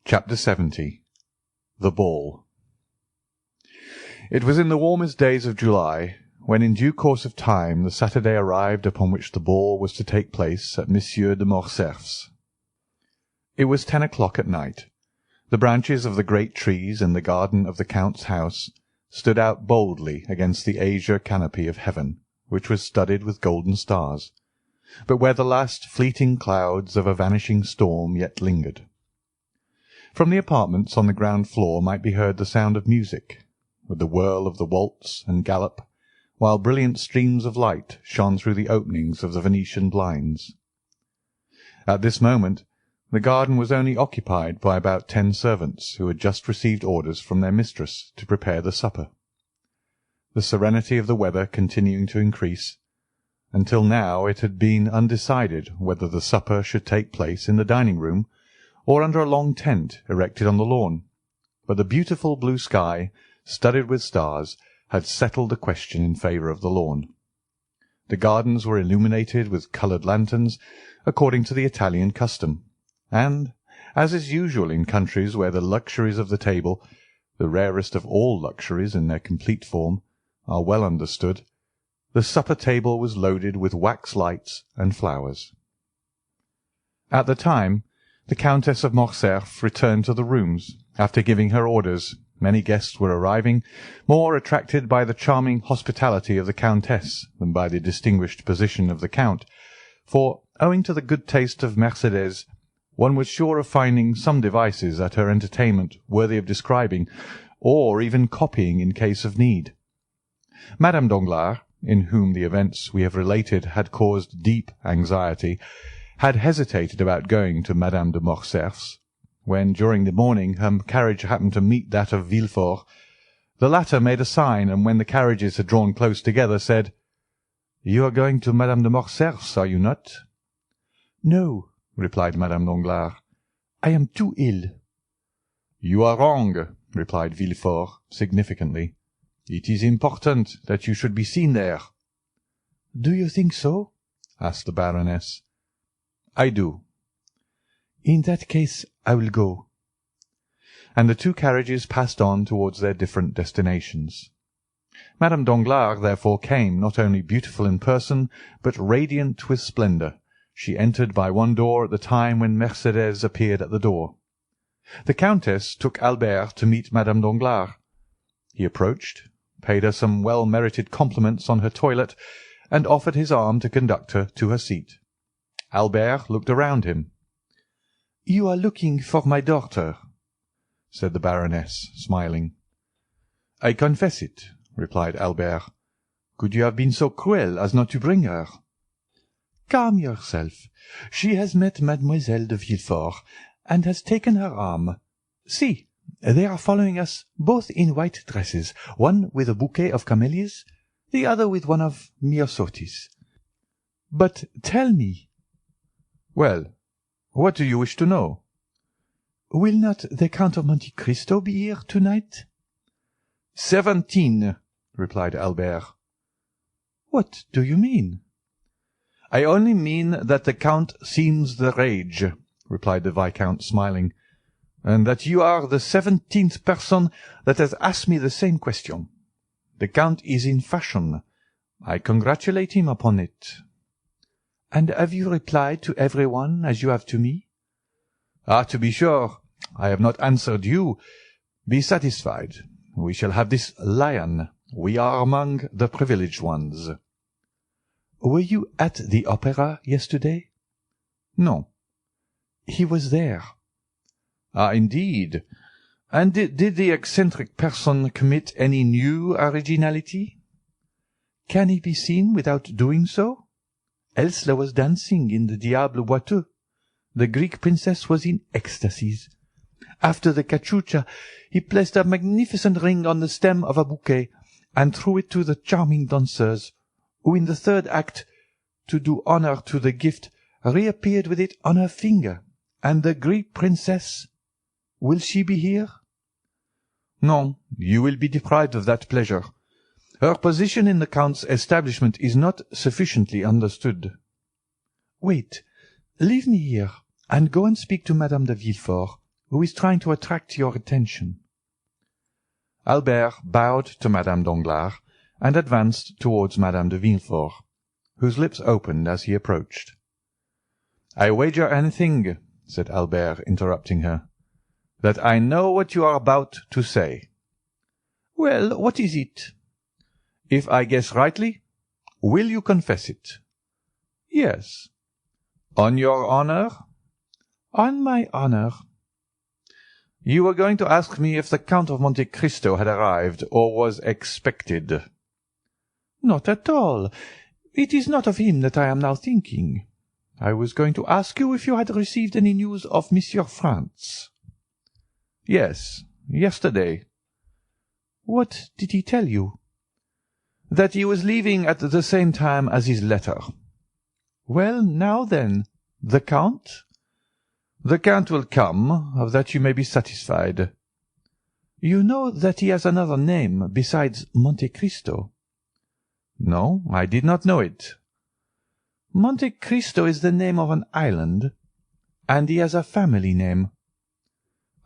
Chapter 70. The Ball. It was in the warmest days of July, when in due course of time the Saturday arrived upon which the ball was to take place at Monsieur de Morcerf's. It was 10 o'clock at night. The branches of the great trees in the garden of the Count's house stood out boldly against the azure canopy of heaven, which was studded with golden stars, but where the last fleeting clouds of a vanishing storm yet lingered. From the apartments on the ground floor might be heard the sound of music, with the whirl of the waltz and gallop, while brilliant streams of light shone through the openings of the Venetian blinds. At this moment the garden was only occupied by about 10 servants who had just received orders from their mistress to prepare the supper. The serenity of the weather continuing to increase, until now it had been undecided whether the supper should take place in the dining-room or under a long tent erected on the lawn, but the beautiful blue sky, studded with stars, had settled the question in favour of the lawn. The gardens were illuminated with coloured lanterns, according to the Italian custom, and, as is usual in countries where the luxuries of the table, the rarest of all luxuries in their complete form, are well understood, the supper-table was loaded with wax lights and flowers. At the time, the Countess of Morcerf returned to the rooms, after giving her orders. Many guests were arriving, more attracted by the charming hospitality of the Countess than by the distinguished position of the Count, for, owing to the good taste of Mercédès, one was sure of finding some devices at her entertainment worthy of describing, or even copying in case of need. Madame Danglars, in whom the events we have related had caused deep anxiety, had hesitated about going to Madame de Morcerf's, when during the morning her carriage happened to meet that of Villefort. The latter made a sign, and when the carriages had drawn close together, said, "You are going to Madame de Morcerf's, are you not?" "No," replied Madame Danglars. "I am too ill." "You are wrong," replied Villefort, significantly. "It is important that you should be seen there." "Do you think so?" asked the Baroness. "I do." "In that case I will go." And the two carriages passed on towards their different destinations. Madame Danglars therefore came, not only beautiful in person, but radiant with splendour. She entered by one door at the time when Mercédès appeared at the door. The Countess took Albert to meet Madame Danglars. He approached, paid her some well-merited compliments on her toilette, and offered his arm to conduct her to her seat. Albert looked around him. "You are looking for my daughter," said the Baroness, smiling. "I confess it," replied Albert. "Could you have been so cruel as not to bring her?" "Calm yourself. She has met Mademoiselle de Villefort, and has taken her arm. See, they are following us, both in white dresses, one with a bouquet of camellias, the other with one of myosotis. But tell me—" "Well, what do you wish to know?" "Will not the Count of Monte Cristo be here to-night?" 17, replied Albert. "What do you mean?" "I only mean that the Count seems the rage," replied the Viscount, smiling, "and that you are the 17th person that has asked me the same question. The Count is in fashion. I congratulate him upon it." "And have you replied to every one as you have to me?" "Ah, to be sure, I have not answered you. Be satisfied. We shall have this lion. We are among the privileged ones." "Were you at the opera yesterday?" "No." "He was there." "Ah, indeed. And did the eccentric person commit any new originality?" "Can he be seen without doing so? Else there was dancing in the Diable Boiteux. The Greek princess was in ecstasies. After the cachucha, he placed a magnificent ring on the stem of a bouquet, and threw it to the charming danseurs, who in the third act, to do honour to the gift, reappeared with it on her finger. And the Greek princess, will she be here?" "No, you will be deprived of that pleasure. Her position in the Count's establishment is not sufficiently understood." "Wait, leave me here, and go and speak to Madame de Villefort. who is trying to attract your attention." Albert bowed to Madame Danglars and advanced towards Madame de Villefort, whose lips opened as he approached. "I wager anything," said Albert, interrupting her, "that I know what you are about to say." "Well, what is it?" "If I guess rightly, will you confess it?" "Yes." "On your honour?" "On my honour." "You were going to ask me if the Count of Monte Cristo had arrived, or was expected." "Not at all. It is not of him that I am now thinking. I was going to ask you if you had received any news of Monsieur Franz." "Yes, yesterday." "What did he tell you?" "That he was leaving at the same time as his letter." "Well, now then, the Count?" "The Count will come, of that you may be satisfied." "You know that he has another name besides Monte Cristo?" "No, I did not know it." "Monte Cristo is the name of an island, and he has a family name."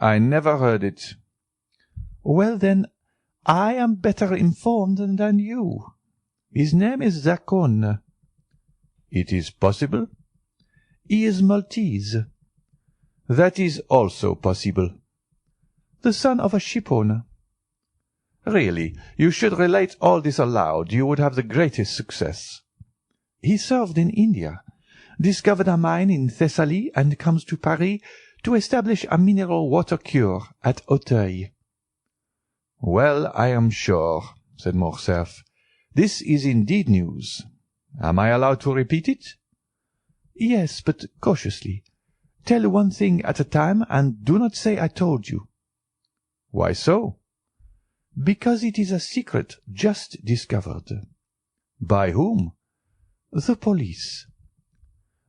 "I never heard it." "Well, then, I am better informed than you. His name is Zacone." "It is possible." "He is Maltese." "That is also possible." "The son of a shipowner." "Really, you should relate all this aloud. You would have the greatest success." "He served in India, discovered a mine in Thessaly, and comes to Paris to establish a mineral water cure at Auteuil." "Well, I am sure," said Morcerf. "This is indeed news. Am I allowed to repeat it?" "Yes, but cautiously. Tell one thing at a time, and do not say I told you." "Why so?" "Because it is a secret just discovered." "By whom?" "The police."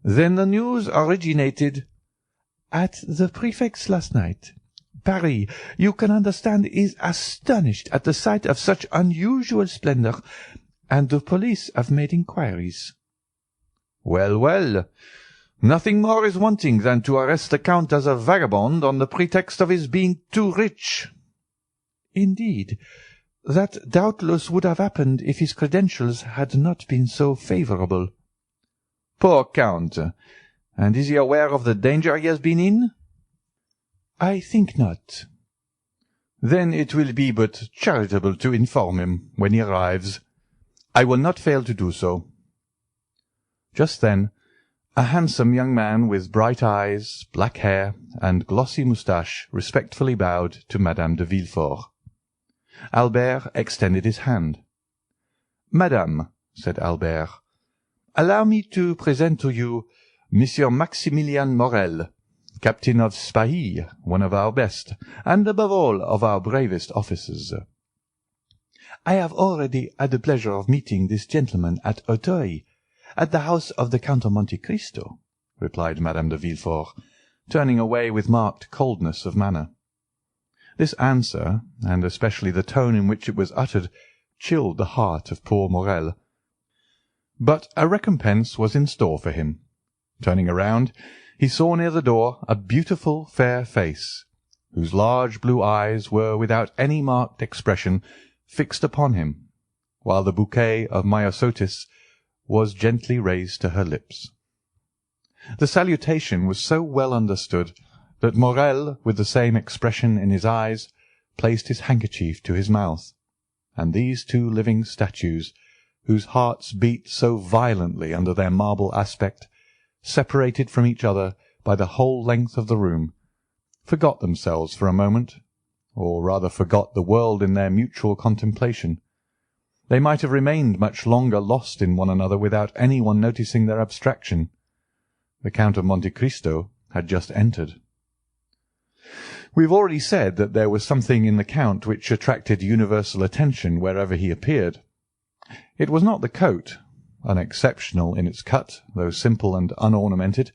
"Then the news originated—" "At the prefect's last night. Paris, you can understand, is astonished at the sight of such unusual splendor, and the police have made inquiries." "Well, well. Nothing more is wanting than to arrest the Count as a vagabond on the pretext of his being too rich." "Indeed, that doubtless would have happened if his credentials had not been so favourable." "Poor Count! And is he aware of the danger he has been in?" "I think not." "Then it will be but charitable to inform him when he arrives. I will not fail to do so." Just then a handsome young man with bright eyes, black hair, and glossy moustache respectfully bowed to Madame de Villefort. Albert extended his hand. "Madame," said Albert, "allow me to present to you Monsieur Maximilian Morel, captain of Spahis, one of our best, and above all of our bravest officers." "I have already had the pleasure of meeting this gentleman at Auteuil, at the house of the Count of Monte Cristo," replied Madame de Villefort, turning away with marked coldness of manner. This answer, and especially the tone in which it was uttered, chilled the heart of poor Morel. But a recompense was in store for him. Turning around, he saw near the door a beautiful fair face, whose large blue eyes were without any marked expression fixed upon him, while the bouquet of myosotis was gently raised to her lips. The salutation was so well understood that Morel, with the same expression in his eyes, placed his handkerchief to his mouth, and these two living statues, whose hearts beat so violently under their marble aspect, separated from each other by the whole length of the room, forgot themselves for a moment, or rather forgot the world in their mutual contemplation. They might have remained much longer lost in one another without any one noticing their abstraction. The Count of Monte Cristo had just entered. We have already said that there was something in the Count which attracted universal attention wherever he appeared. It was not the coat, unexceptional in its cut, though simple and unornamented.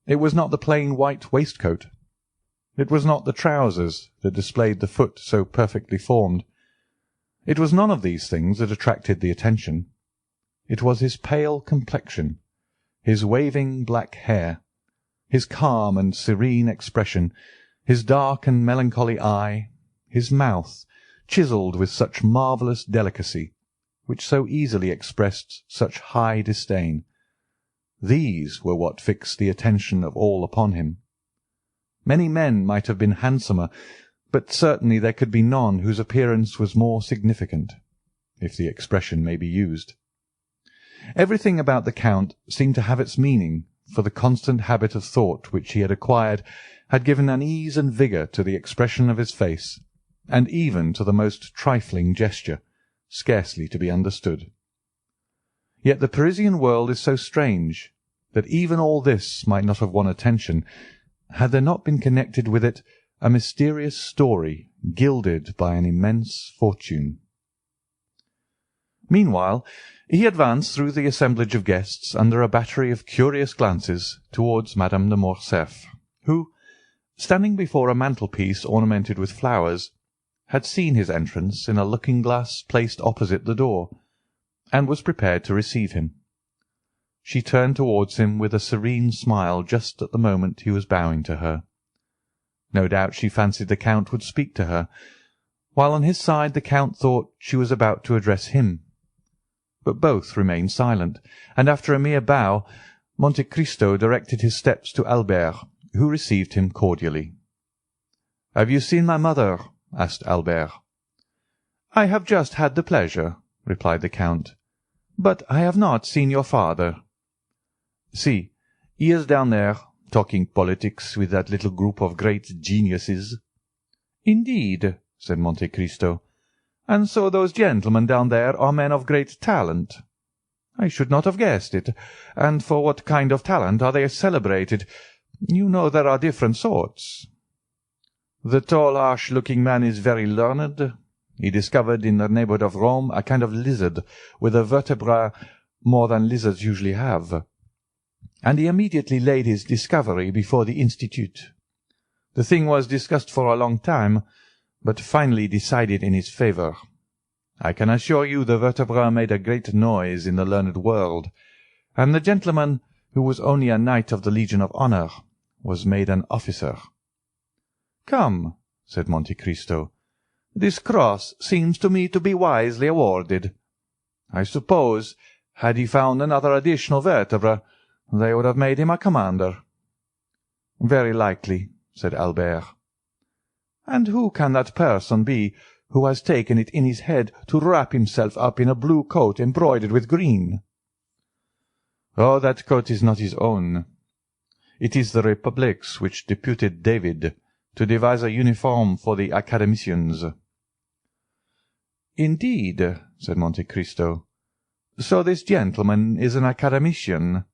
It was not the plain white waistcoat. It was not the trousers that displayed the foot so perfectly formed. It was none of these things that attracted the attention. It was his pale complexion, his waving black hair, his calm and serene expression, his dark and melancholy eye, his mouth, chiselled with such marvellous delicacy, which so easily expressed such high disdain. These were what fixed the attention of all upon him. Many men might have been handsomer, but certainly there could be none whose appearance was more significant, if the expression may be used. Everything about the Count seemed to have its meaning, for the constant habit of thought which he had acquired had given an ease and vigour to the expression of his face, and even to the most trifling gesture, scarcely to be understood. Yet the Parisian world is so strange that even all this might not have won attention, had there not been connected with it a mysterious story gilded by an immense fortune. Meanwhile, he advanced through the assemblage of guests under a battery of curious glances towards Madame de Morcerf, who, standing before a mantelpiece ornamented with flowers, had seen his entrance in a looking-glass placed opposite the door, and was prepared to receive him. She turned towards him with a serene smile just at the moment he was bowing to her. No doubt she fancied the Count would speak to her, while on his side the Count thought she was about to address him. But both remained silent, and after a mere bow, Monte Cristo directed his steps to Albert, who received him cordially. "Have you seen my mother?" asked Albert. "I have just had the pleasure," replied the Count, "but I have not seen your father." "See, he is down there, talking politics with that little group of great geniuses." "Indeed," said Monte Cristo. "And so those gentlemen down there are men of great talent. I should not have guessed it. And for what kind of talent are they celebrated? You know there are different sorts." "The tall, harsh-looking man is very learned. He discovered in the neighbourhood of Rome a kind of lizard with a vertebra more than lizards usually have, and he immediately laid his discovery before the Institute. The thing was discussed for a long time, but finally decided in his favour. I can assure you the vertebra made a great noise in the learned world, and the gentleman, who was only a knight of the Legion of Honour, was made an officer." "Come," said Monte Cristo, "this cross seems to me to be wisely awarded. I suppose, had he found another additional vertebra, they would have made him a commander." "Very likely," said Albert. "And who can that person be who has taken it in his head to wrap himself up in a blue coat embroidered with green?" "Oh, that coat is not his own. It is the Republic's which deputed David to devise a uniform for the academicians." "Indeed," said Monte Cristo. "So this gentleman is an academician?"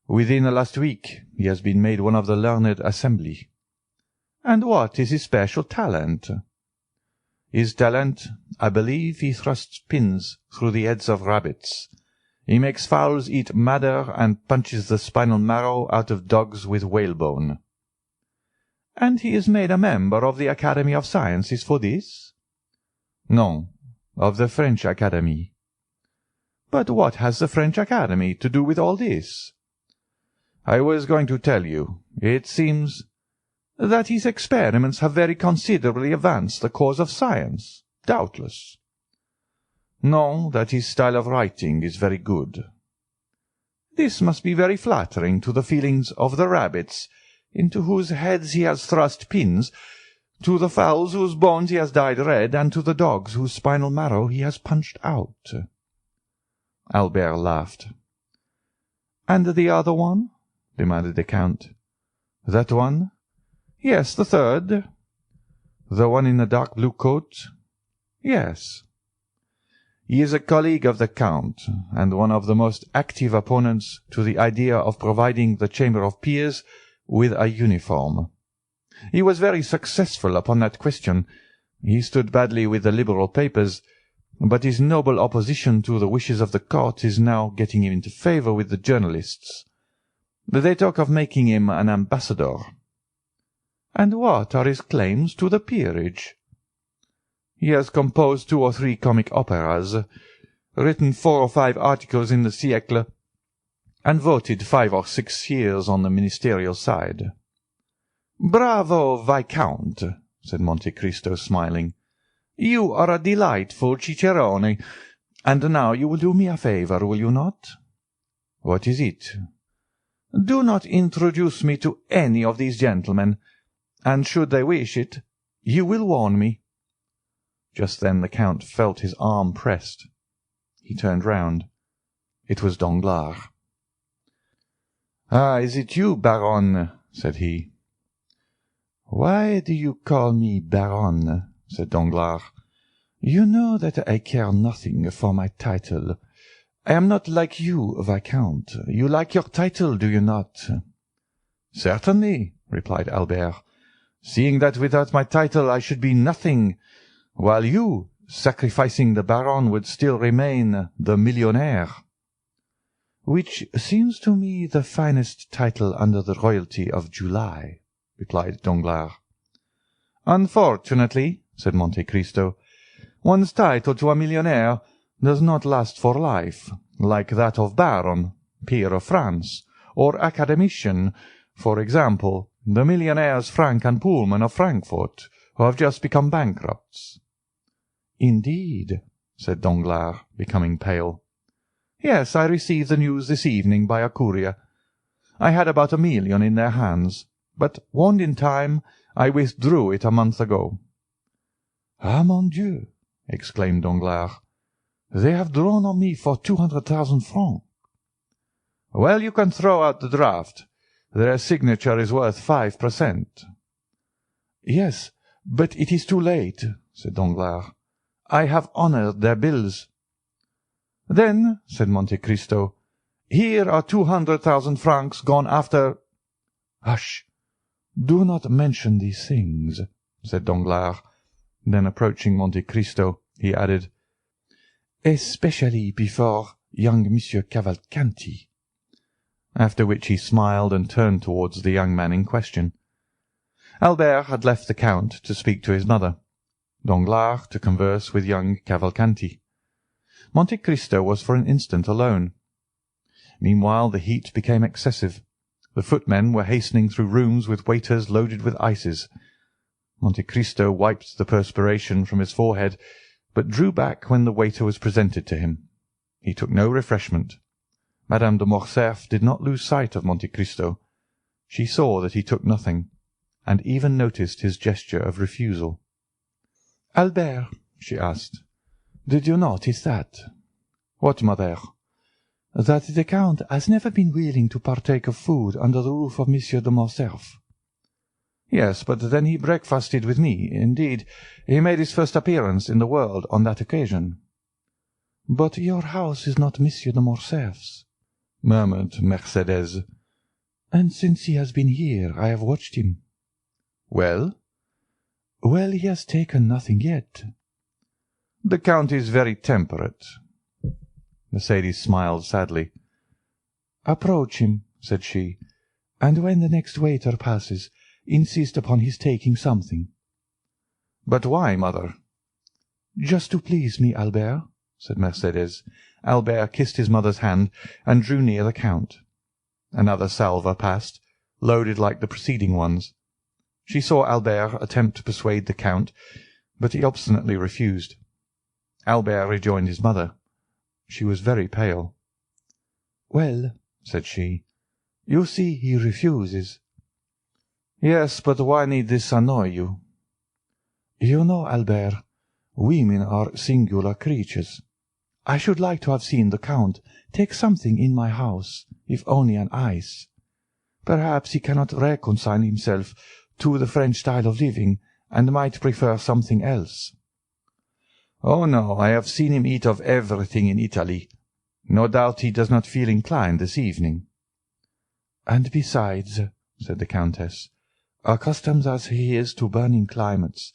"Within the last week he has been made one of the learned assembly." "And what is his special talent?" "His talent, I believe he thrusts pins through the heads of rabbits. He makes fowls eat madder and punches the spinal marrow out of dogs with whalebone." "And he is made a member of the Academy of Sciences for this?" "No, of the French Academy." "But what has the French Academy to do with all this?" "I was going to tell you. It seems—" "That his experiments have very considerably advanced the cause of science, doubtless." "No, that his style of writing is very good." "This must be very flattering to the feelings of the rabbits, into whose heads he has thrust pins, to the fowls whose bones he has dyed red, and to the dogs whose spinal marrow he has punched out." Albert laughed. "And the other one?" demanded the Count. "That one?" "Yes, the third." "The one in the dark blue coat?" "Yes." "He is a colleague of the Count, and one of the most active opponents to the idea of providing the Chamber of Peers with a uniform. He was very successful upon that question. He stood badly with the Liberal papers, but his noble opposition to the wishes of the court is now getting him into favour with the journalists. They talk of making him an ambassador." "And what are his claims to the peerage?" "He has composed 2 or 3 comic operas, written 4 or 5 articles in the Siècle, and voted 5 or 6 years on the ministerial side." "Bravo, Viscount," said Monte Cristo, smiling. "You are a delightful cicerone. And now you will do me a favour, will you not?" "What is it?" "Do not introduce me to any of these gentlemen, and should they wish it, you will warn me." Just then the Count felt his arm pressed. He turned round. It was Danglars. "Ah, is it you, Baron?" said he. "Why do you call me Baron?" said Danglars. "You know that I care nothing for my title. I am not like you, Viscount. You like your title, do you not?" "Certainly," replied Albert, "seeing that without my title I should be nothing, while you, sacrificing the Baron, would still remain the millionaire." "Which seems to me the finest title under the royalty of July," replied Danglars. "Unfortunately," said Monte Cristo, "one's title to a millionaire does not last for life, like that of Baron, peer of France, or academician, for example, the millionaires Frank and Pullman of Frankfurt, who have just become bankrupts." "Indeed," said Danglars, becoming pale. "Yes, I received the news this evening by a courier. I had about 1 million in their hands, but, warned in time, I withdrew it a month ago." "Ah, mon Dieu!" exclaimed Danglars. "They have drawn on me for 200,000 francs." "Well, you can throw out the draft. Their signature is worth 5%. "Yes, but it is too late," said Danglars. "I have honoured their bills." "Then," said Monte Cristo, "here are 200,000 francs gone after—" "Hush! Do not mention these things," said Danglars. Then, approaching Monte Cristo, he added, "especially before young Monsieur Cavalcanti," after which he smiled and turned towards the young man in question. Albert had left the Count to speak to his mother, Danglars to converse with young Cavalcanti. Monte Cristo was for an instant alone. Meanwhile the heat became excessive. The footmen were hastening through rooms with waiters loaded with ices. Monte Cristo wiped the perspiration from his forehead, but drew back when the waiter was presented to him. He took no refreshment. Madame de Morcerf did not lose sight of Monte Cristo. She saw that he took nothing, and even noticed his gesture of refusal. "Albert," she asked, "did you notice that?" "What, mother?" "That the Count has never been willing to partake of food under the roof of Monsieur de Morcerf." "Yes, but then he breakfasted with me. Indeed, he made his first appearance in the world on that occasion." "But your house is not Monsieur de Morcerf's," murmured Mercédès. "And since he has been here, I have watched him." "Well?" "Well, he has taken nothing yet." "The Count is very temperate." Mercédès smiled sadly. "Approach him," said she, "and when the next waiter passes, insist upon his taking something." "But why, mother?" "Just to please me, Albert," said Mercédès. Albert kissed his mother's hand and drew near the Count. Another salver passed, loaded like the preceding ones. She saw Albert attempt to persuade the Count, but he obstinately refused. Albert rejoined his mother. She was very pale. "Well," said she, "you see he refuses." "Yes, but why need this annoy you?" "You know, Albert, women are singular creatures. I should like to have seen the Count take something in my house, if only an ice. Perhaps he cannot reconcile himself to the French style of living, and might prefer something else." "Oh, no, I have seen him eat of everything in Italy. No doubt he does not feel inclined this evening." "And besides," said the Countess, "accustomed as he is to burning climates,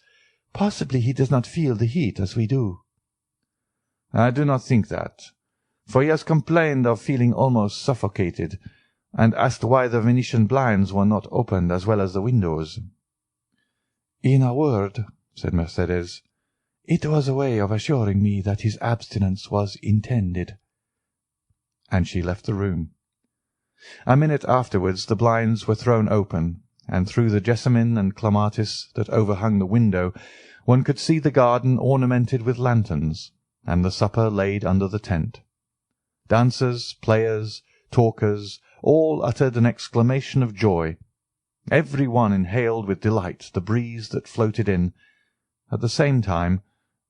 possibly he does not feel the heat as we do." "I do not think that, for he has complained of feeling almost suffocated, and asked why the Venetian blinds were not opened as well as the windows." "In a word," said Mercédès, "it was a way of assuring me that his abstinence was intended." And she left the room. A minute afterwards the blinds were thrown open, and through the jessamine and clematis that overhung the window one could see the garden ornamented with lanterns, and the supper laid under the tent. Dancers, players, talkers, all uttered an exclamation of joy. Every one inhaled with delight the breeze that floated in. At the same time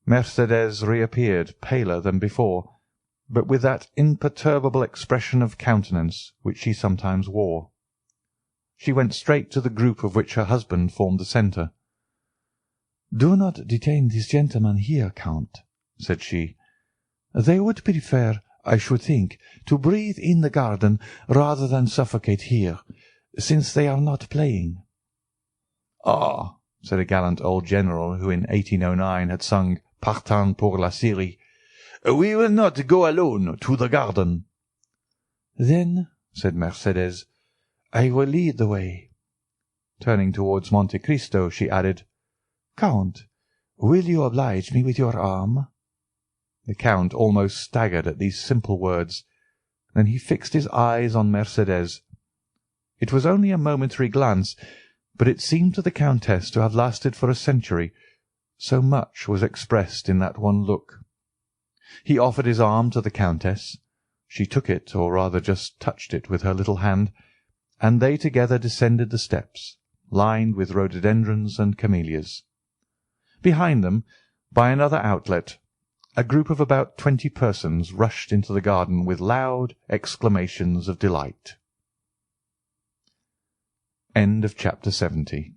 Mercédès reappeared paler than before, but with that imperturbable expression of countenance which she sometimes wore. She went straight to the group of which her husband formed the centre. "Do not detain these gentlemen here, Count," said she. "They would prefer, I should think, to breathe in the garden rather than suffocate here, since they are not playing." "Ah," said a gallant old general who in 1809 had sung Partons pour la Syrie, "we will not go alone to the garden." "Then," said Mercédès, "I will lead the way." Turning towards Monte Cristo, she added, "Count, will you oblige me with your arm?" The Count almost staggered at these simple words. Then he fixed his eyes on Mercédès. It was only a momentary glance, but it seemed to the Countess to have lasted for a century, so much was expressed in that one look. He offered his arm to the Countess. She took it, or rather just touched it with her little hand, and they together descended the steps, lined with rhododendrons and camellias. Behind them, by another outlet, a group of about 20 persons rushed into the garden with loud exclamations of delight. End of chapter 70.